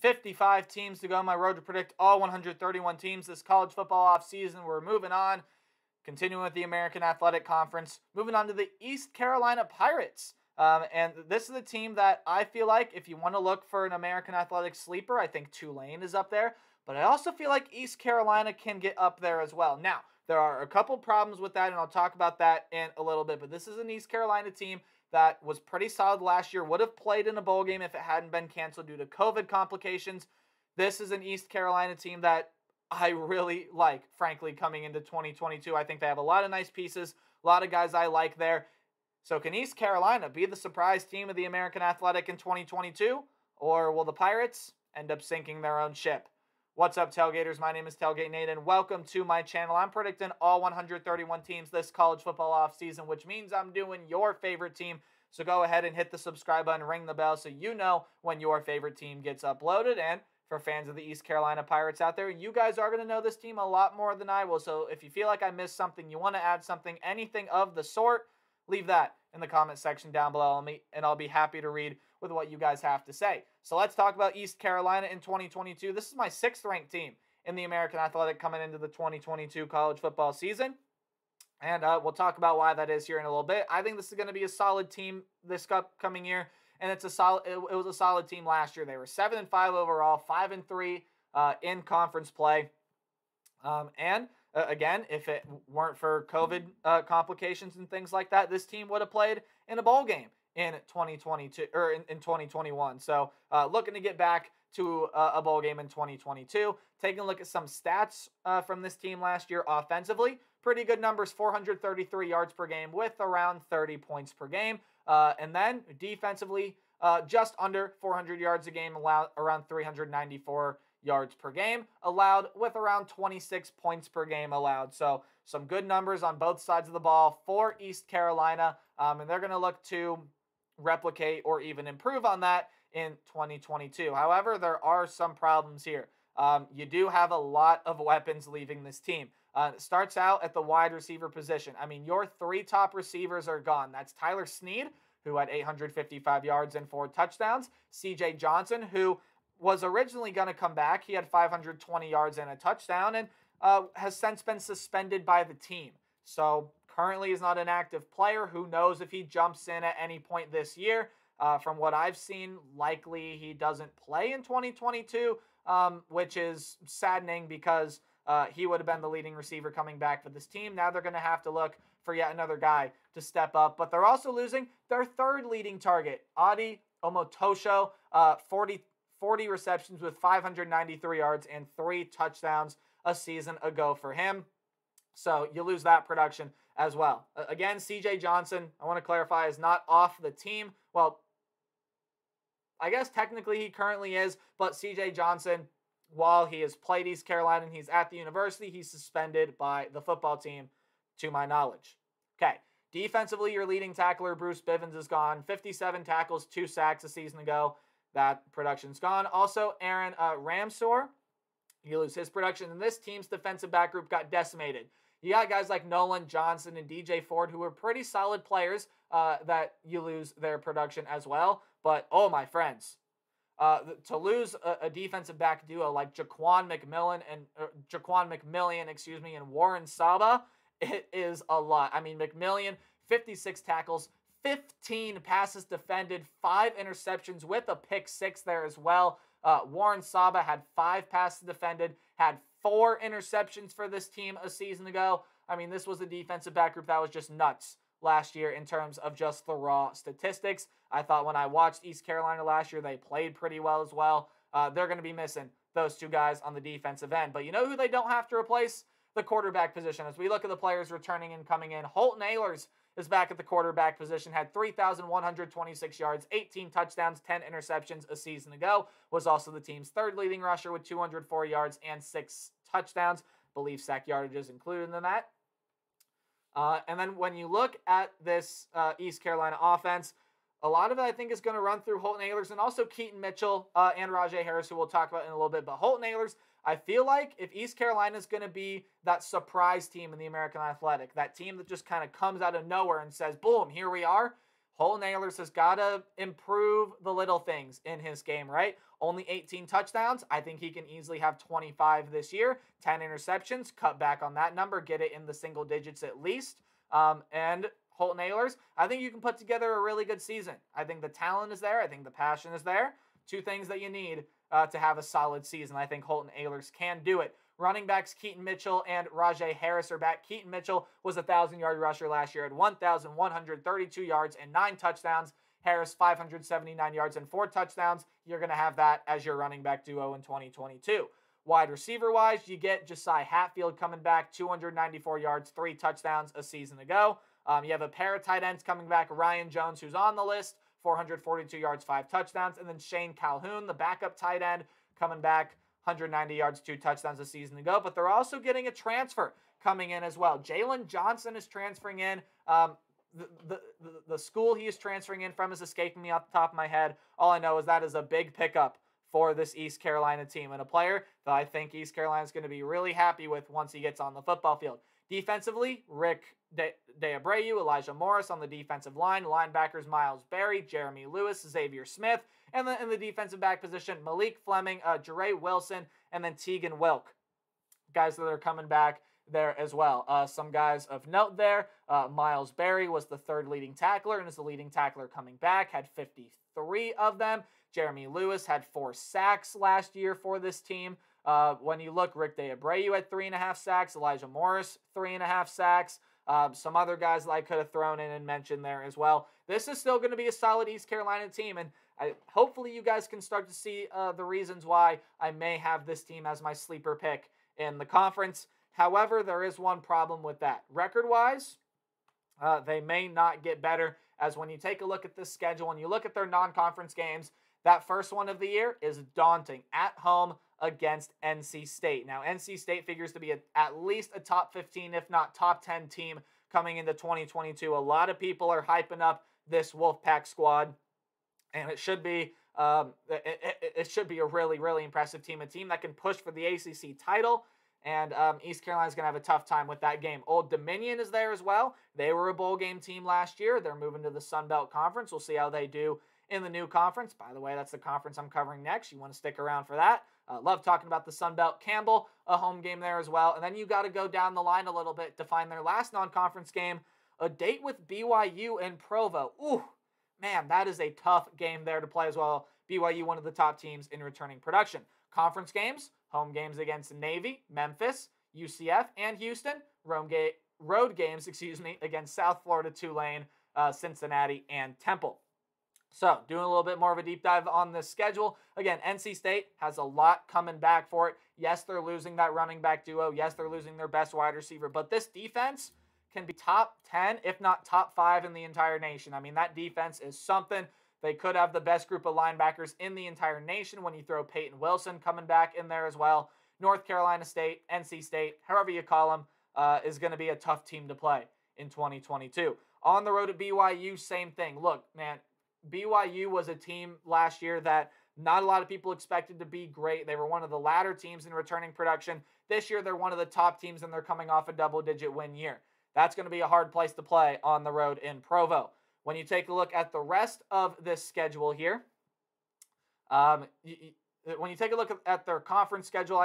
55 teams to go on my road to predict all 131 teams this college football offseason. We're moving on, continuing with the American Athletic Conference, moving on to the East Carolina Pirates. And this is a team that I feel like if you want to look for an American Athletic sleeper, I think Tulane is up there. But I also feel like East Carolina can get up there as well. Now, there are a couple problems with that, and I'll talk about that in a little bit. But this is an East Carolina team that was pretty solid last year, would have played in a bowl game if it hadn't been canceled due to COVID complications. This is an East Carolina team that I really like, frankly, coming into 2022. I think they have a lot of nice pieces, a lot of guys I like there. So can East Carolina be the surprise team of the American Athletic in 2022? Or will the Pirates end up sinking their own ship? What's up, Tailgaters? My name is Tailgate Nate, and welcome to my channel. I'm predicting all 131 teams this college football offseason, which means I'm doing your favorite team. So go ahead and hit the subscribe button, ring the bell, so you know when your favorite team gets uploaded. And for fans of the East Carolina Pirates out there, you guys are going to know this team a lot more than I will. So if you feel like I missed something, you want to add something, anything of the sort, leave that in the comment section down below, and I'll be happy to read with what you guys have to say. So let's talk about East Carolina in 2022. This is my 6th ranked team in the American Athletic coming into the 2022 college football season. And we'll talk about why that is here in a little bit. I think this is going to be a solid team this upcoming year, and it was a solid team last year. They were 7-5 overall, 5-3 in conference play. Again, if it weren't for COVID complications and things like that, this team would have played in a bowl game in 2022 or in 2021. So looking to get back to a bowl game in 2022. Taking a look at some stats from this team last year offensively, pretty good numbers: 433 yards per game with around 30 points per game. And then defensively, just under 400 yards a game, allowed around 394 yards per game allowed with around 26 points per game allowed. So some good numbers on both sides of the ball for East Carolina, and they're going to look to replicate or even improve on that in 2022. However, there are some problems here. You do have a lot of weapons leaving this team. It starts out at the wide receiver position. I mean, your 3 top receivers are gone. That's Tyler Snead, who had 855 yards and 4 touchdowns. CJ Johnson, who was originally going to come back. He had 520 yards and a touchdown, and has since been suspended by the team. So currently is not an active player. Who knows if he jumps in at any point this year. From what I've seen, likely he doesn't play in 2022, which is saddening because he would have been the leading receiver coming back for this team. Now they're going to have to look for yet another guy to step up. But they're also losing their 3rd leading target, Adi Omotosho, 40 receptions with 593 yards and 3 touchdowns a season ago for him. So you lose that production as well. Again, CJ Johnson, I want to clarify, is not off the team. Well, I guess technically he currently is, but CJ Johnson, while he has played East Carolina and he's at the university, he's suspended by the football team, to my knowledge. Okay, defensively, your leading tackler, Bruce Bivens, is gone. 57 tackles, 2 sacks a season ago. That production's gone. Also, Aaron Ramsor, you lose his production. And this team's defensive back group got decimated. You got guys like Nolan Johnson and DJ Ford, who were pretty solid players, that you lose their production as well. But, oh, my friends, to lose a defensive back duo like Jaquan McMillian and Warren Saba, it is a lot. I mean, McMillian, 56 tackles, 15 passes defended, 5 interceptions with a pick 6 there as well. Warren Saba had 5 passes defended, had 4 interceptions for this team a season ago. I mean, this was a defensive back group that was just nuts last year in terms of just the raw statistics. I thought when I watched East Carolina last year, they played pretty well as well. They're going to be missing those 2 guys on the defensive end. But you know who they don't have to replace? The quarterback position. As we look at the players returning and coming in, Holt Naylors is back at the quarterback position, had 3,126 yards, 18 touchdowns, 10 interceptions a season ago, was also the team's 3rd leading rusher with 204 yards and 6 touchdowns. Believe sack yardage is included in that. And then when you look at this East Carolina offense, a lot of it I think is going to run through Holt Naylors and also Keaton Mitchell and Rajay Harris, who we'll talk about in a little bit. But Holt Naylors, I feel like if East Carolina is going to be that surprise team in the American Athletic, that team that just kind of comes out of nowhere and says, boom, here we are, Holt Naylors has got to improve the little things in his game, right? Only 18 touchdowns. I think he can easily have 25 this year. 10 interceptions. Cut back on that number. Get it in the single digits at least. And Holt Naylors, I think you can put together a really good season. I think the talent is there. I think the passion is there. Two things that you need to have a solid season. I think Holt Naylors can do it. Running backs Keaton Mitchell and Rajay Harris are back. Keaton Mitchell was a 1,000-yard rusher last year at 1,132 yards and 9 touchdowns. Harris, 579 yards and 4 touchdowns. You're going to have that as your running back duo in 2022. Wide receiver-wise, you get Josiah Hatfield coming back, 294 yards, 3 touchdowns a season ago. You have a pair of tight ends coming back, Ryan Jones, who's on the list, 442 yards, 5 touchdowns. And then Shane Calhoun, the backup tight end, coming back, 190 yards, 2 touchdowns a season ago. But they're also getting a transfer coming in as well. Jalen Johnson is transferring in. The school he is transferring in from is escaping me off the top of my head. All I know is that is a big pickup for this East Carolina team, and a player that I think East Carolina is going to be really happy with once he gets on the football field. Defensively, Rick DeAbreu, Elijah Morris on the defensive line, linebackers Miles Berry, Jeremy Lewis, Xavier Smith, and then in the defensive back position, Malik Fleming, Jere Wilson, and then Tegan Wilk. Guys that are coming back there as well. Some guys of note there, Miles Berry was the 3rd leading tackler and is the leading tackler coming back, had 53 of them. Jeremy Lewis had 4 sacks last year for this team. When you look, Rick DeAbreu had 3.5 sacks, Elijah Morris, 3.5 sacks. Some other guys that I could have thrown in and mentioned there as well. This is still going to be a solid East Carolina team, and hopefully you guys can start to see the reasons why I may have this team as my sleeper pick in the conference. However, there is one problem with that. Record-wise, they may not get better, as when you take a look at this schedule and you look at their non-conference games, that first one of the year is daunting at home against NC State. Now, NC State figures to be at least a top 15, if not top 10 team coming into 2022. A lot of people are hyping up this Wolfpack squad, and it should be it should be a really, really impressive team, a team that can push for the ACC title. And East Carolina's going to have a tough time with that game. Old Dominion is there as well. They were a bowl game team last year. They're moving to the Sun Belt Conference. We'll see how they do in the new conference. By the way, that's the conference I'm covering next. You want to stick around for that. Love talking about the Sun Belt. Campbell, a home game there as well. And then you got to go down the line a little bit to find their last non-conference game, a date with BYU in Provo. Ooh, man, that is a tough game there to play as well. BYU, one of the top teams in returning production. Conference games, home games against Navy, Memphis, UCF, and Houston. Road games, against South Florida, Tulane, Cincinnati, and Temple. So, doing a little bit more of a deep dive on this schedule. Again, NC State has a lot coming back for it. Yes, they're losing that running back duo. Yes, they're losing their best wide receiver. But this defense can be top 10, if not top 5 in the entire nation. I mean, that defense is something. They could have the best group of linebackers in the entire nation when you throw Peyton Wilson coming back in there as well. North Carolina State, NC State, however you call them, is going to be a tough team to play in 2022. On the road at BYU, same thing. Look, man, BYU was a team last year that not a lot of people expected to be great. They were one of the latter teams in returning production. This year, they're one of the top teams, and they're coming off a double-digit win year. That's going to be a hard place to play on the road in Provo. When you take a look at the rest of this schedule here, when you take a look at their conference schedule,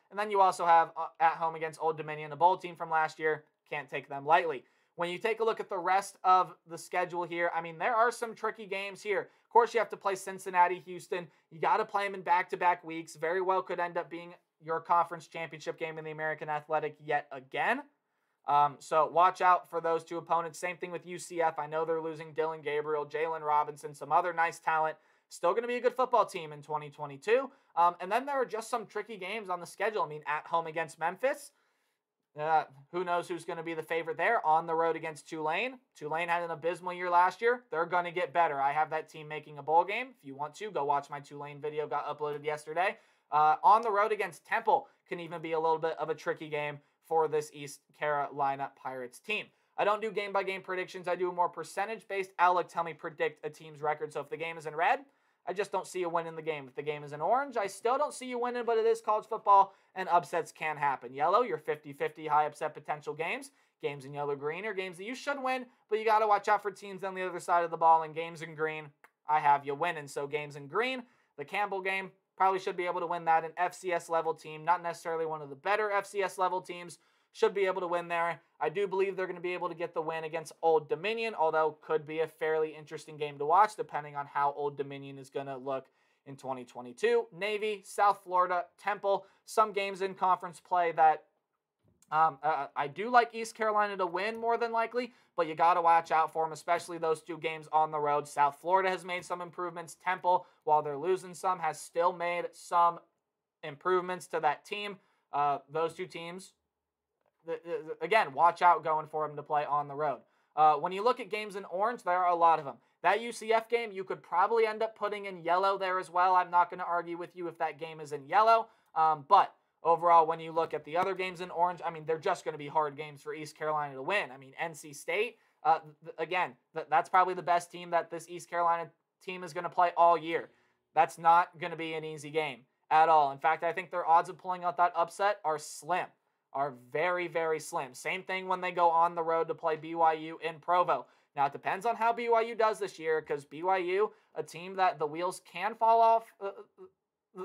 and then you also have at home against Old Dominion, a bowl team from last year. Can't take them lightly. When you take a look at the rest of the schedule here, I mean, there are some tricky games here. Of course, you have to play Cincinnati, Houston. You got to play them in back-to-back weeks. Very well could end up being your conference championship game in the American Athletic yet again. So watch out for those two opponents. Same thing with UCF. I know they're losing Dylan Gabriel, Jalen Robinson, some other nice talent. Still going to be a good football team in 2022. And then there are just some tricky games on the schedule. I mean, at home against Memphis. Who knows who's going to be the favorite there? On the road against Tulane. Tulane had an abysmal year last year. They're going to get better. I have that team making a bowl game. If you want to, go watch my Tulane video, got uploaded yesterday. On the road against Temple can even be a little bit of a tricky game for this East Carolina Pirates team. I don't do game-by-game predictions. I do a more percentage-based outlook. Tell me predict a team's record. So if the game is in red, I just don't see you winning the game. If the game is in orange, I still don't see you winning, but it is college football, and upsets can happen. Yellow, your 50-50 high upset potential games. Games in yellow-green are games that you should win, but you got to watch out for teams on the other side of the ball. And games in green, I have you winning. So games in green, the Campbell game, probably should be able to win that. An FCS level team, not necessarily one of the better FCS level teams, should be able to win there. I do believe they're going to be able to get the win against Old Dominion, although could be a fairly interesting game to watch depending on how Old Dominion is going to look in 2022. Navy, South Florida, Temple, some games in conference play that I do like East Carolina to win more than likely, but you got to watch out for them, especially those two games on the road. South Florida has made some improvements. Temple, while they're losing some, has still made some improvements to that team. Those two teams, again, watch out going for them to play on the road. When you look at games in orange, there are a lot of them. That UCF game, you could probably end up putting in yellow there as well. I'm not going to argue with you if that game is in yellow, but overall, when you look at the other games in orange, I mean, they're just going to be hard games for East Carolina to win. I mean, NC State, again, that's probably the best team that this East Carolina team is going to play all year. That's not going to be an easy game at all. In fact, I think their odds of pulling out that upset are slim, are very, very slim. Same thing when they go on the road to play BYU in Provo. Now, it depends on how BYU does this year, because BYU, a team that the wheels can fall off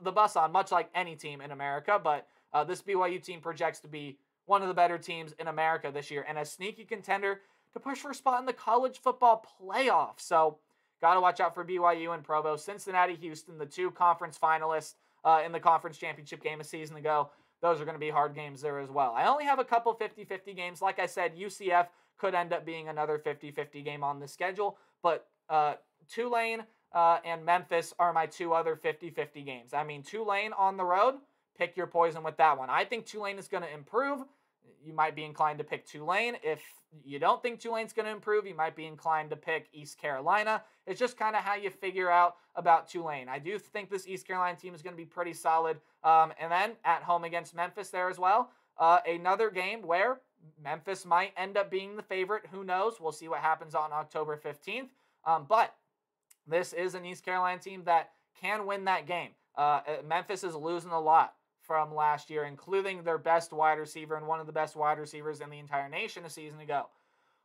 the bus on, much like any team in America, but this BYU team projects to be one of the better teams in America this year and a sneaky contender to push for a spot in the college football playoff. So got to watch out for BYU and Provo. Cincinnati, Houston, the two conference finalists in the conference championship game a season ago. Those are going to be hard games there as well. I only have a couple 50-50 games. Like I said, UCF could end up being another 50-50 game on the schedule, but Tulane and Memphis are my two other 50-50 games. I mean, Tulane on the road, pick your poison with that one. I think Tulane is going to improve. You might be inclined to pick Tulane. If you don't think Tulane's going to improve, you might be inclined to pick East Carolina. It's just kind of how you figure out about Tulane. I do think this East Carolina team is going to be pretty solid. And then at home against Memphis there as well. Another game where Memphis might end up being the favorite. Who knows? We'll see what happens on October 15th. But this is an East Carolina team that can win that game. Memphis is losing a lot from last year, including their best wide receiver and one of the best wide receivers in the entire nation a season ago.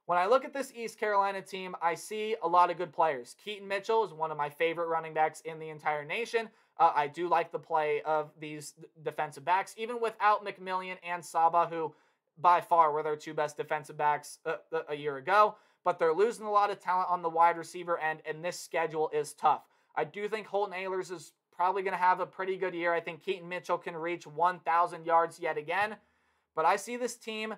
When I look at this East Carolina team, I see a lot of good players. Keaton Mitchell is one of my favorite running backs in the entire nation. I do like the play of these defensive backs, even without McMillian and Saba, who by far were their two best defensive backs a year ago. But they're losing a lot of talent on the wide receiver end, and this schedule is tough. I do think Holt Naylors is probably going to have a pretty good year. I think Keaton Mitchell can reach 1,000 yards yet again. But I see this team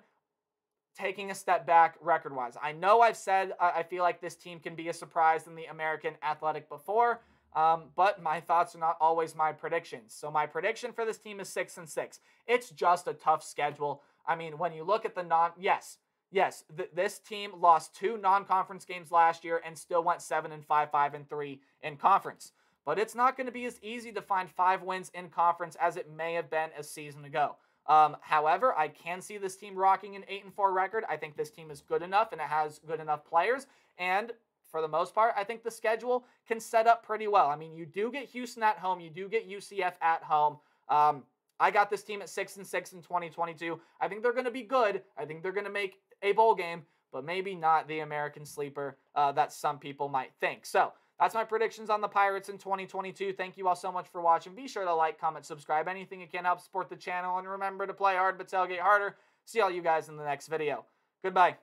taking a step back record-wise. I know I've said I feel like this team can be a surprise in the American Athletic before, but my thoughts are not always my predictions. So my prediction for this team is 6-6. It's just a tough schedule. I mean, when you look at the this team lost 2 non-conference games last year and still went 7-5, 5-3 in conference. But it's not going to be as easy to find 5 wins in conference as it may have been a season ago. However, I can see this team rocking an 8-4 record. I think this team is good enough and it has good enough players. And for the most part, I think the schedule can set up pretty well. I mean, you do get Houston at home. You do get UCF at home. I got this team at 6-6 in 2022. I think they're going to be good. I think they're going to make a bowl game, but maybe not the American sleeper that some people might think. So that's my predictions on the Pirates in 2022. Thank you all so much for watching. Be sure to like, comment, subscribe. Anything you can help support the channel. And remember to play hard, but tailgate harder. See all you guys in the next video. Goodbye.